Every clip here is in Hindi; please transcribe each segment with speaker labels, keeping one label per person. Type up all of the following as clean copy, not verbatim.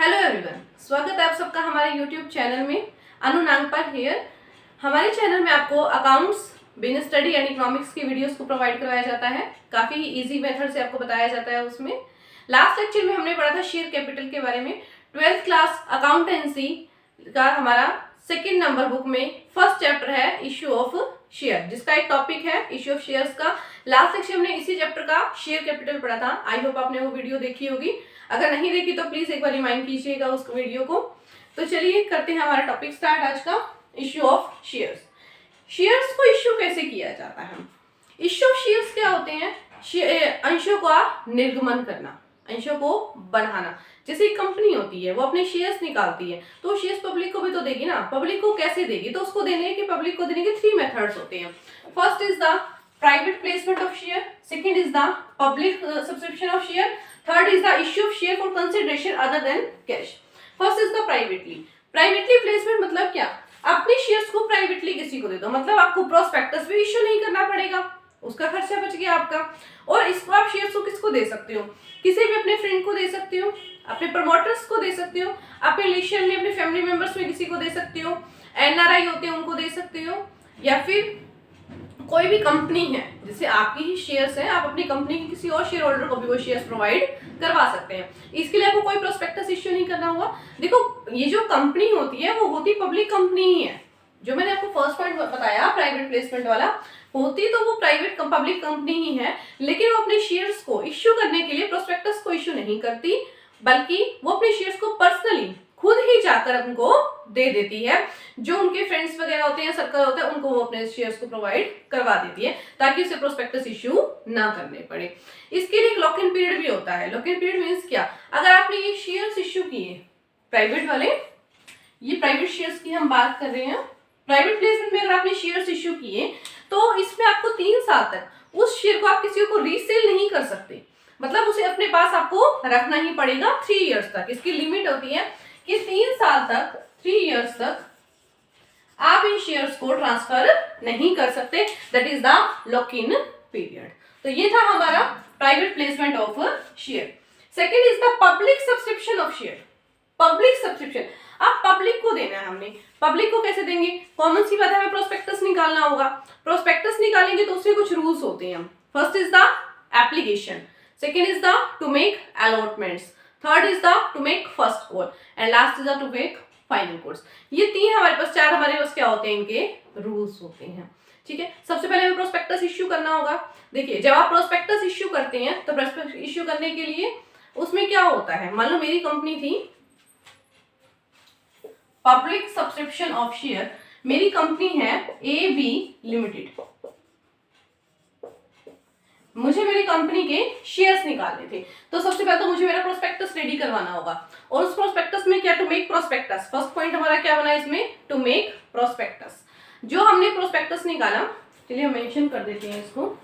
Speaker 1: हेलो एवरीवन, स्वागत है आप सबका हमारे यूट्यूब चैनल में। अनु नागपाल हियर। हमारे चैनल में आपको accounts, business study and economics की वीडियोस को प्रोवाइड करवाया जाता है। काफी इजी मेथड से आपको बताया जाता है। उसमें लास्ट लेक्चर में हमने पढ़ा था शेयर कैपिटल के बारे में। 12th क्लास अकाउंटेंसी का हमारा सेकेंड नंबर बुक में फर्स्ट चैप्टर है इश्यू ऑफ शेयर, जिसका एक टॉपिक है इश्यू ऑफ शेयर्स का। लास्ट लेक्चर हमने इसी चैप्टर का शेयर कैपिटल पढ़ा था। आई होप आपने वो वीडियो देखी होगी। अगर नहीं देखी तो प्लीज एक बार रिमाइंड कीजिएगा उस वीडियो को। तो चलिए करते हैं हमारा टॉपिक स्टार्ट आज का, इश्यू ऑफ शेयर्स। शेयर्स को इश्यू कैसे किया जाता है? इश्यू ऑफ शेयर्स क्या होते हैं? अंशों का निर्गमन करना, अंशों को बढ़ाना। जैसे एक कंपनी होती है, वो अपने शेयर्स निकालती है, तो शेयर्स पब्लिक को भी तो देगी ना। पब्लिक को कैसे देगी? तो उसको देने के पब्लिक को देने के 3 मेथड्स होते हैं। First is the private placement of share, second is the public subscription of share, third is the issue of share for consideration other than cash. First is the privately placement. मतलब क्या? अपने शेयर्स को प्राइवेटली किसी को दे दो, मतलब आपको प्रोस्पेक्टस भी इश्यू नहीं करना पड़ेगा, उसका खर्चा बच गया आपका। और इसको आप शेयर्स को किसको दे सकते हो? किसी भी अपने फ्रेंड को दे सकते हो, अपने प्रमोटर्स को दे सकते हो, अपने रिलेशन में, अपने फैमिली मेंबर्स में किसी को दे सकते हो, एनआरआई होते हैं उनको दे सकते हो, या फिर कोई भी कंपनी है जैसे आपकी ही शेयर्स है, आप अपनी कंपनी के किसी और शेयर होल्डर को भी वो शेयर्स प्रोवाइड करवा सकते हैं। इसके लिए आपको कोई प्रोस्पेक्टस इश्यू नहीं करना होगा। देखो, ये जो कंपनी होती है वो होती पब्लिक कंपनी ही है। जो मैंने आपको फर्स्ट पॉइंट बताया प्राइवेट प्लेसमेंट वाला, होती तो वो प्राइवेट पब्लिक कंपनी ही है, लेकिन वो अपने शेयर्स को इश्यू करने के लिए प्रोस्पेक्टस को इश्यू नहीं करती, बल्कि वो अपने शेयर्स को पर्सनली खुद ही जाकर उनको दे देती है। जो उनके फ्रेंड्स वगैरह होते हैं, सर्कल होता है, उनको वो अपने शेयर्स को प्रोवाइड करवा देती है, ताकि उसे प्रोस्पेक्टस इश्यू ना करने पड़े। इसके लिए एक लॉक इन पीरियड भी होता है। लॉक इन पीरियड मींस क्या? अगर आपने ये शेयर्स इश्यू किए प्राइवेट वाले, ये प्राइवेट शेयर्स की हम बात कर रहे हैं। प्राइवेट प्लेसमेंट में अगर आपने शेयर्स इश्यू किए तो इसमें आपको 3 साल तक उस शेयर को आप किसी को रीसेल नहीं कर सकते, मतलब उसे अपने पास आपको रखना ही पड़ेगा 3 इयर्स तक। इसकी लिमिट होती है कि 3 साल तक, 3 इयर्स तक आप इन शेयर्स को ट्रांसफर नहीं कर सकते। That is the lock in period. तो ये था हमारा private placement of share. Second is the public subscription of share. Public subscription आप पब्लिक को देना है। हमने पब्लिक को कैसे देंगे? कॉमन सी बात है, हमें प्रोस्पेक्टस निकालना होगा। प्रोस्पेक्टस निकालेंगे तो उसमें कुछ रूल्स होते हैं। First is the application, second is the two make allotments, third is the two make first call, and last is the two make final course. ये 3 हमारे पास, 4 हमारे पास क्या होते हैं? इनके रूल्स होते हैं। ठीक है, सबसे पहले हमें प्रोस्पेक्टस इश्यू करना होगा। देखिए, जब आप प्रोस्पेक्टस इश्यू करते हैं तो प्रोस्पेक्टस इश्यू करने के लिए उसमें क्या होता है? मान लो मेरी कंपनी थी पब्लिक सब्सक्रिप्शन ऑफ शेयर, मेरी कंपनी है AB लिमिटेड। मुझे मेरी कंपनी के शेयर्स निकालने थे, तो सबसे पहले तो मुझे मेरा प्रोस्पेक्टस रेडी करवाना होगा। और उस प्रोस्पेक्टस में क्या? To make prospectus. First point हमारा क्या बना इसमें? To make prospectus. जो हमने प्रोस्पेक्टस निकाला, चलिए हम मेंशन कर देते हैं इसको।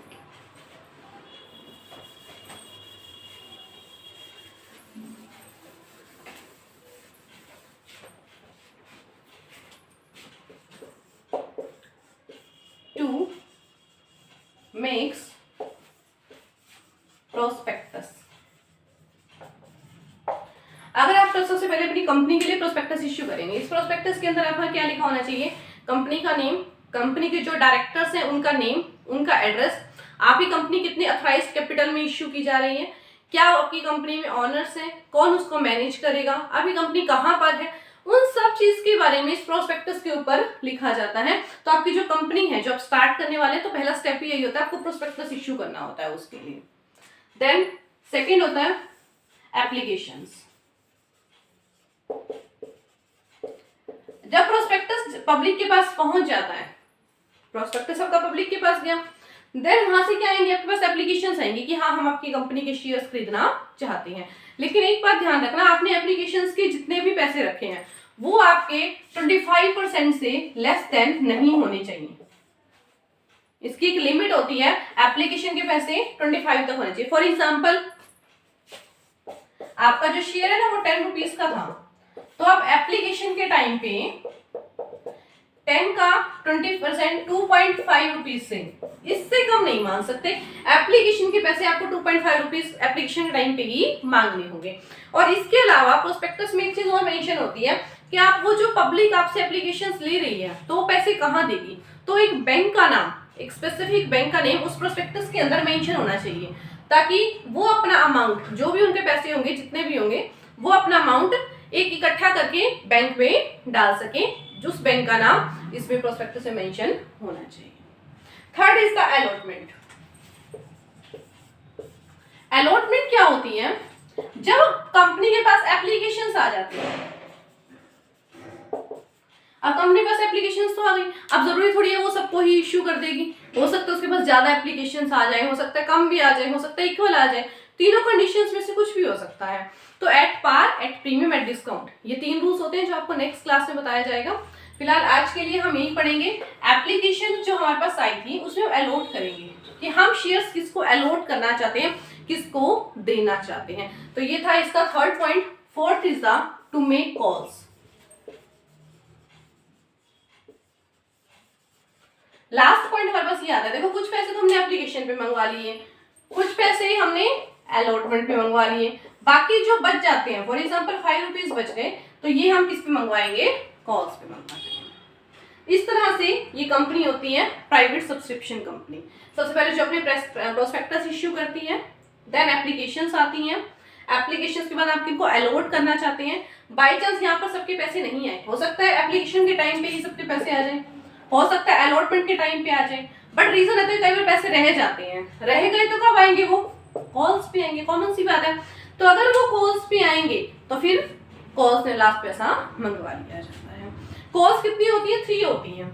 Speaker 1: To makes prospectus. अगर आप सबसे पहले अपनी कंपनी के लिए प्रोस्पेक्टस इश्यू करेंगे, इस प्रोस्पेक्टस के अंदर आपका क्या लिखा होना चाहिए? कंपनी का नेम, कंपनी के जो डायरेक्टर्स हैं उनका नेम, उनका एड्रेस, आपकी कंपनी कितने अथराइज्ड कैपिटल में इश्यू की जा रही है, क्या आपकी कंपनी में ऑनर्स हैं, कौन उसको मैनेज करेगा, आपकी कंपनी कहाँ पर है, उन सब चीज के बारे में इस प्रोस्पेक्टस के ऊपर लिखा जाता है। तो आपकी जो कंपनी है, जो आप स्टार्ट करने वाले हैं, तो पहला स्टेप यही होता है, आपको प्रोस्पेक्टस इश्यू करना होता है उसके लिए। देन सेकेंड होता है एप्लीकेशंस। जब प्रोस्पेक्टस पब्लिक के पास पहुंच जाता है, प्रोस्पेक्टस आपका पब्लिक के पास गया, देन वहां से क्या आएंगे? आपके पास एप्लीकेशंस आएंगी कि हाँ, हम आपकी कंपनी के शेयर्स खरीदना चाहते हैं। लेकिन एक बात ध्यान रखना, आपने एप्लीकेशंस के जितने भी पैसे रखे हैं वो आपके 25% से लेस देन नहीं होने चाहिए। इसकी एक लिमिट होती है, एप्लीकेशन के पैसे 25 तक होने चाहिए। फॉर एग्जाम्पल, आपका जो शेयर है ना वो 10 रुपीज का था, तो आप एप्लीकेशन के टाइम पे 10 का 20% 2.5 रुपीज से, इससे कम नहीं मांग सकते। एप्लीकेशन के पैसे आपको 2.5 रुपीज एप्लीकेशन के टाइम पे ही मांगने होंगे। और इसके अलावा प्रोस्पेक्टस में एक चीज और मेंशन होती है कि आप वो जो पब्लिक आपसे एप्लीकेशंस ले रही है तो वो पैसे कहाँ देगी, तो एक बैंक का नाम, एक स्पेसिफिक बैंक का नेम उस प्रोस्पेक्टस के अंदर मेंशन होना चाहिए, ताकि वो अपना अमाउंट, जो भी उनके पैसे होंगे, जितने भी होंगे, वो अपना अमाउंट एक इकट्ठा करके बैंक में डाल सके, जो उस बैंक का नाम इसमें प्रोस्पेक्टस में मेंशन होना चाहिए। Third is the allotment. Allotment क्या होती है, जब कंपनी के पास एप्लीकेशंस आ जाती है, अब कंपनी के पास एप्लीकेशंस तो आ गई, अब जरूरी थोड़ी है वो सबको ही इश्यू कर देगी, हो सकता है उसके पास ज्यादा एप्लीकेशंस आ जाए, हो सकता है कम भी आ जाए, हो सकता है इक्वल आ जाए, तीनों कंडीशंस में से कुछ भी हो सकता है। तो at par, at premium, at discount, ये 3 रूल्स होते हैं जो आपको नेक्स्ट क्लास में बताया जाएगा। फिलहाल आज के लिए हम यही पढ़ेंगे, एप्लीकेशन जो हमारे पास आई थी उसमें अलॉट करेंगे कि हम शेयर्स किसको अलॉट करना चाहते हैं, किसको देना चाहते हैं। तो ये था इसका third point. Fourth is the two make calls. Last point हमारे पास ये आता है, देखो कुछ पैसे तो हमने एप्लीकेशन पे मंगवा लिए, कुछ पैसे हमने अलॉटमेंट पे मंगवा लिए, बाकी जो बच जाते हैं, फॉर एग्जांपल 5 रुपीज बच गए, तो ये हम किस पे मंगवाएंगे, कॉल्स पे मंगवाएंगे। इस तरह से ये कंपनी होती है प्राइवेट सब्सक्रिप्शन कंपनी। सबसे पहले जो अपने प्रोस्पेक्टस इश्यू करती है, देन एप्लीकेशंस आती हैं, एप्लीकेशंस के बाद आप किनको अलॉट करना चाहते हैं। बाई चांस यहाँ पर सबके पैसे नहीं आए, हो सकता है एप्लीकेशन के टाइम पे ही सबके पैसे आ जाए, हो सकता है अलॉटमेंट के टाइम पे आ जाए, बट रीजन है तो कई बार पैसे रह जाते हैं, रह गए तो कब आएंगे, वो कॉल्स पे आएंगे, कॉमन सी बात है। तो अगर वो कॉल्स पे आएंगे तो फिर कॉल्स ने लास्ट पैसा मंगवा लिया जाता है। कॉल्स कितनी होती है, 3 होती हैं,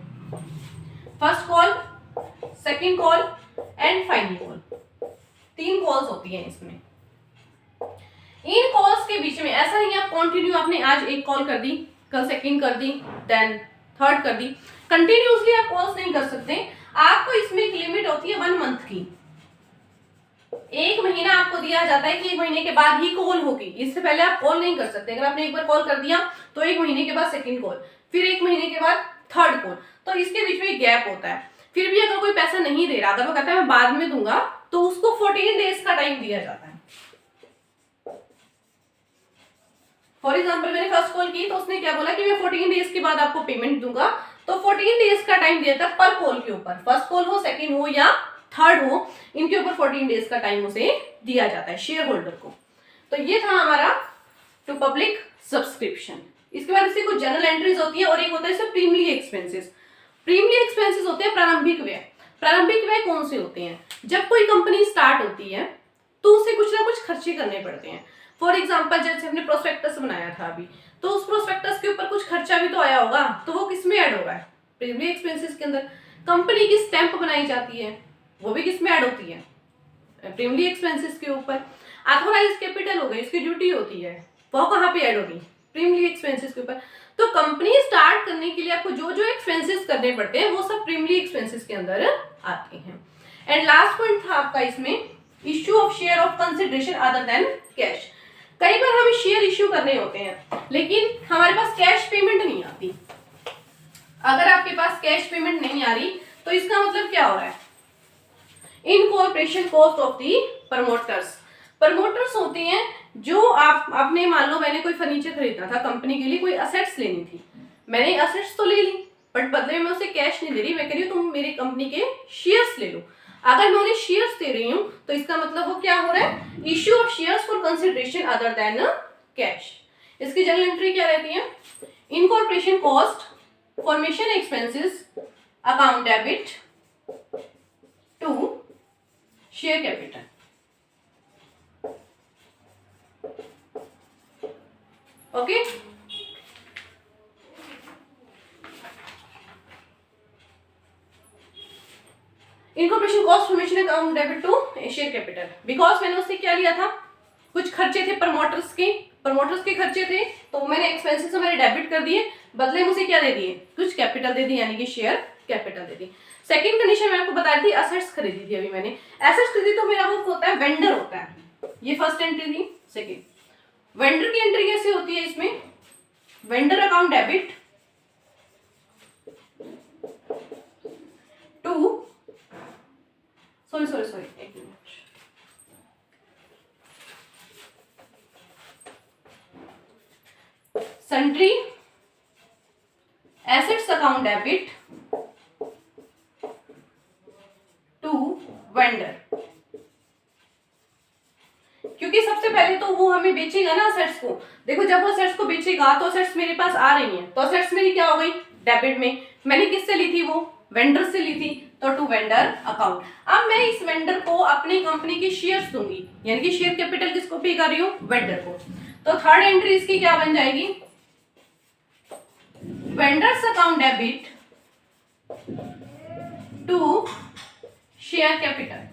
Speaker 1: first call, second call and final call, 3 calls होती हैं इसमें। इन कॉल्स के बीच में ऐसा नहीं आप कंटिन्यू आपने आज एक कॉल कर दी, कल सेकंड कर दी, देन थर्ड कर दी, कंटिन्यूसली आप कॉल्स नहीं कर सकते। आपको इसमें एक लिमिट होती है 1 मंथ की, 1 महीना आपको दिया जाता है कि 1 महीने के बाद ही कॉल होगी, इससे पहले आप कॉल नहीं कर सकते। अगर आपने एक बार कॉल कर दिया तो 1 महीने के बाद सेकंड कॉल, फिर 1 महीने के बाद थर्ड कॉल, तो इसके बीच में एक गैप होता है। फिर भी अगर कोई पैसा नहीं दे रहा, अगर वो कहता है मैं बाद में दूंगा, तो उसको 14 डेज का टाइम दिया जाता है। फॉर एग्जाम्पल मैंने फर्स्ट कॉल की तो उसने क्या बोला कि मैं 14 डेज के बाद आपको पेमेंट दूंगा, तो 14 डेज का टाइम दिया था पर कॉल के ऊपर, फर्स्ट कॉल हो, सेकंड हो या थर्ड हो, इनके ऊपर 14 डेज का टाइम उसे दिया जाता है शेयर होल्डर को। तो ये था हमारा टू पब्लिक सब्सक्रिप्शन। इसके बाद इससे कुछ जनरल एंट्रीज होती है और एक होता है इससे प्रीमियम एक्सपेंसेस। प्रीमियम एक्सपेंसेस होते हैं प्रारंभिक व्यय। प्रारंभिक व्यय कौन से होते हैं, जब कोई कंपनी स्टार्ट होती है तो उसे कुछ ना कुछ खर्चे करने पड़ते हैं। फॉर एग्जाम्पल जैसे हमने प्रोस्पेक्टस बनाया था अभी, तो उस प्रोस्पेक्टस के ऊपर कुछ खर्चा भी तो आया होगा, तो वो किस में ऐड होगा, प्रीमियम एक्सपेंसेस के अंदर। कंपनी की स्टैंप बनाई जाती है, वो भी किस में ऐड होती है, प्रीमियम एक्सपेंसेस के ऊपर। ऑथोराइज कैपिटल हो गई, इसकी ड्यूटी होती है, वो कहाँ पे ऐड होगी, प्रीमियम एक्सपेंसेस के ऊपर। तो कंपनी स्टार्ट करने के लिए आपको जो जो एक्सपेंसेस करने पड़ते हैं वो सब प्रीमियम एक्सपेंसेस के अंदर आते हैं। एंड लास्ट पॉइंट था आपका इसमें issue of share of consideration other than cash. कई बार हमें शेयर इश्यू करने होते हैं लेकिन हमारे पास कैश पेमेंट नहीं आती। अगर आपके पास कैश पेमेंट नहीं आ रही तो इसका मतलब क्या हो रहा है, incorporation cost of the promoters. Promoters होते हैं जो आपने मान लो मैंने कोई फर्नीचर खरीदना था कंपनी के लिए, कोई असेट्स लेनी थी, मैंने असेट्स तो ले ली बट बदले में उसे कैश नहीं दे रही, मैं कह रही हूँ तुम मेरी कंपनी के शेयर्स ले लो। अगर मैं उन्हें शेयर्स दे रही हूँ तो इसका मतलब वो क्या हो रहा है, issue of shares for consideration other than cash. इसकी जनरल एंट्री क्या रहती है, incorporation cost, formation expenses, account debit to share capital. Okay incorporation cost, formation, account debit to share capital. Because मैंने उससे क्या लिया था, कुछ खर्चे थे प्रमोटर्स के खर्चे थे, तो मैंने एक्सपेंसेस मैंने डेबिट कर दिए, बदले में उसे क्या दे दिए, कुछ कैपिटल दे दी, यानी कि शेयर कैपिटल दे दी। सेकंड कंडीशन मैंने आपको बताई थी, असेट्स खरीदी थी अभी मैंने, एसेट्स खरीदी तो मेरा वो होता है वेंडर होता है, ये फर्स्ट एंट्री थी। सेकंड वेंडर की एंट्री कैसे होती है इसमें, वेंडर अकाउंट डेबिट एक minute. Sundry assets account debit to vendor, क्योंकि सबसे पहले तो वो हमें बेचेगा ना असेट्स को। देखो जब वो असेट्स को बेचेगा तो असेट्स मेरे पास आ रही हैं, तो असेट्स मेरी क्या हो गई डेबिट में। मैंने किससे ली थी, वो वेंडर से ली थी, तो टू वेंडर अकाउंट। अब मैं इस वेंडर को अपनी कंपनी के शेयर्स दूंगी, यानी कि शेयर कैपिटल किसको पे कर रही हूँ, वेंडर को। तो थर्ड एंट्री इसकी क्या बन जाएगी, vendors account debit to share capital,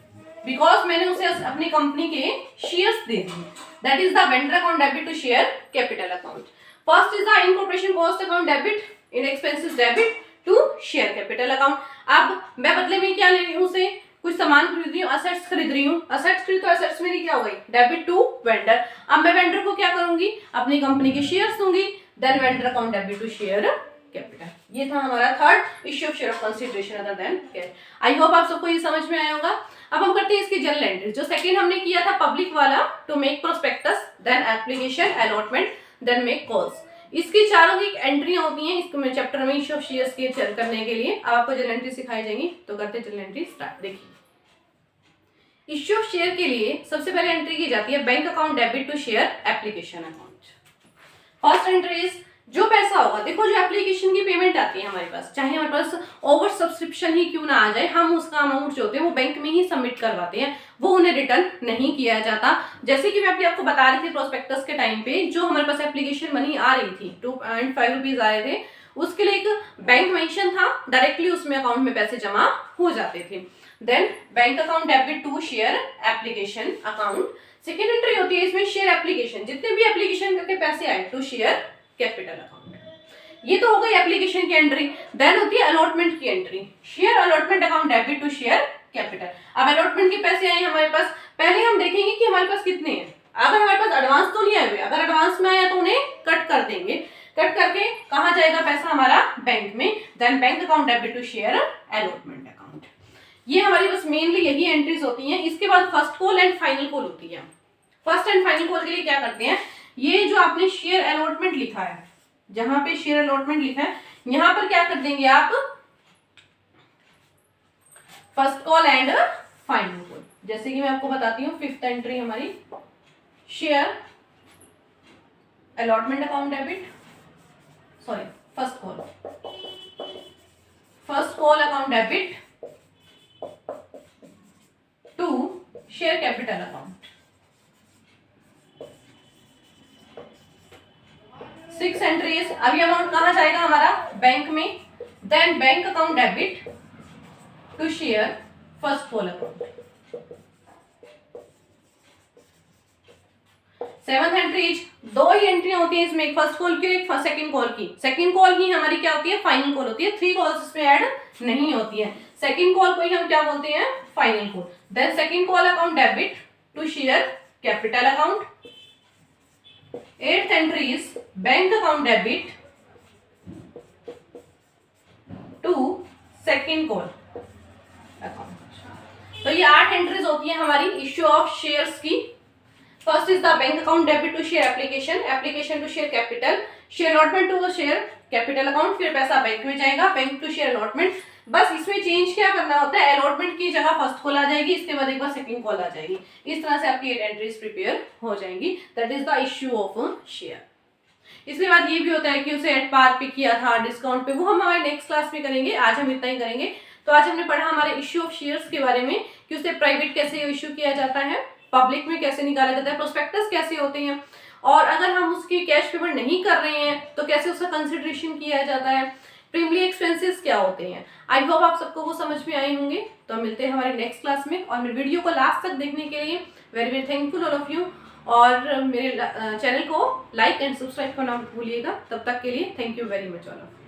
Speaker 1: because मैंने उसे अपनी कंपनी के शेयर्स दे दिए। That is the vendor account debit to share capital account. First is the incorporation cost account debit, in expenses debit to share capital account. अब मैं बदले में क्या ले रही हूँ, उसे कुछ सामान खरीद रही हूँ, असेट्स खरीद रही हूँ, असेट्स खरीद तो असेट्स मेरी क्या हो गई, डेबिट टू वेंडर। अब मैं वेंडर को क्या करूंगी, अपनी कंपनी के शेयर्स दूंगी, then vendor account debit to share capital. ये था हमारा third issue of share of consideration other than cash. I hope आप सबको ये समझ में आया होगा। अब हम करते हैं इसकी जनरल एंट्री। जो सेकंड हमने किया था पब्लिक वाला, to make prospectus, then application, allotment, then make calls. इसकी चारों की एंट्रियां होती हैं इसको मैं चैप्टर में इश्यू ऑफ शेयर्स के करने के लिए। अब आपको जनरल एंट्री सिखाई जाएंगी, तो करते हैं जनरल एंट्री स्टार्ट। देखिए इश्यू ऑफ शेयर के लिए सबसे पहले एंट्री की जाती है bank account debit to share application account. First entry is जो पैसा होगा, देखो जो एप्लीकेशन की पेमेंट आती है हमारे पास, चाहे हमारे पास ओवर सब्सक्रिप्शन ही क्यों ना आ जाए, हम उसका अमाउंट जो होते हैं वो बैंक में ही सबमिट करवाते हैं, वो उन्हें रिटर्न नहीं किया जाता। जैसे कि मैं आपको बता रही थी प्रोस्पेक्टस के टाइम पे, जो हमारे पास एप्लीकेशन मनी आ रही थी 2.5 रुपीज आ रहे थे, उसके लिए एक बैंक मेंशन था, डायरेक्टली उसमें अकाउंट में पैसे जमा हो जाते थे। Then bank account debit to share application account. Second entry होती है इसमें शेयर एप्लीकेशन, जितने भी एप्लीकेशन करके पैसे आए टू शेयर कैपिटल अकाउंट। ये तो हो गई एप्लीकेशन की एंट्री। देन होती है अलॉटमेंट की entry, share allotment account debit to share capital. अब अलॉटमेंट के पैसे आए हमारे पास, पहले हम देखेंगे कि हमारे पास कितने हैं। अगर हमारे पास एडवांस तो नहीं आए हुए, अगर एडवांस में आया तो उन्हें कट कर देंगे। कट करके कहाँ जाएगा पैसा हमारा, बैंक में। Then bank account debit to share allotment account. ये हमारी बस मेनली यही एंट्रीज होती हैं। इसके बाद first call and final call होती है। फर्स्ट एंड फाइनल कॉल के लिए क्या करते हैं, ये जो आपने शेयर अलॉटमेंट लिखा है, जहां पे शेयर अलॉटमेंट लिखा है, यहां पर क्या कर देंगे आप, first call and final call. जैसे कि मैं आपको बताती हूँ, फिफ्थ एंट्री हमारी share allotment account debit, sorry first call account debit to share capital account. 6 entries. अभी अमाउंट कहाँ जाएगा हमारा, बैंक में। Then bank account debit to share first call account. 7th entries. दो ही एंट्री होती है इसमें, एक फर्स्ट कॉल की, एक सेकंड कॉल की। सेकंड कॉल ही हमारी क्या होती है, फाइनल कॉल होती है। 3 कॉल्स इसमें ऐड नहीं होती है। सेकंड कॉल को ही हम क्या बोलते हैं, final call. Then second call account debit to share capital account. 8th entry is bank account debit to second call account। तो ये 8 एंट्रीज होती है हमारी इश्यू ऑफ शेयर्स की। First is the bank account debit to share application, application to share capital, share allotment to share capital account, फिर पैसा बैंक में जाएगा, बैंक टू शेयर अलॉटमेंट। बस इसमें चेंज क्या करना होता है, अलॉटमेंट की जगह फर्स्ट कॉल आ जाएगी, इसके बाद एक बार सेकंड कॉल आ जाएगी। इस तरह से आपकी 8 एंट्रीज प्रिपेयर हो जाएंगी। That is the issue of share. इसके बाद ये भी होता है कि उसे एट पार पे किया था, डिस्काउंट पे, वो हम हमारे नेक्स्ट क्लास में करेंगे। आज हम इतना ही करेंगे। तो आज हमने पढ़ा हमारे इश्यू ऑफ शेयर्स के बारे में, कि उसे प्राइवेट कैसे इश्यू किया जाता है, पब्लिक में कैसे निकाला जाता है, प्रोस्पेक्टस कैसे होते हैं, और अगर हम उसकी कैश पेमेंट नहीं कर रहे हैं तो कैसे उसका कंसिडरेशन किया जाता है, प्रीमियम एक्सपेंसेस क्या होते हैं। आई होप आप सबको वो समझ में आए होंगे। तो मिलते हैं हमारे नेक्स्ट क्लास में। और मेरे वीडियो को लास्ट तक देखने के लिए very very thankful all of you. और मेरे चैनल को लाइक एंड सब्सक्राइब करना मत भूलिएगा। तब तक के लिए thank you very much all of you.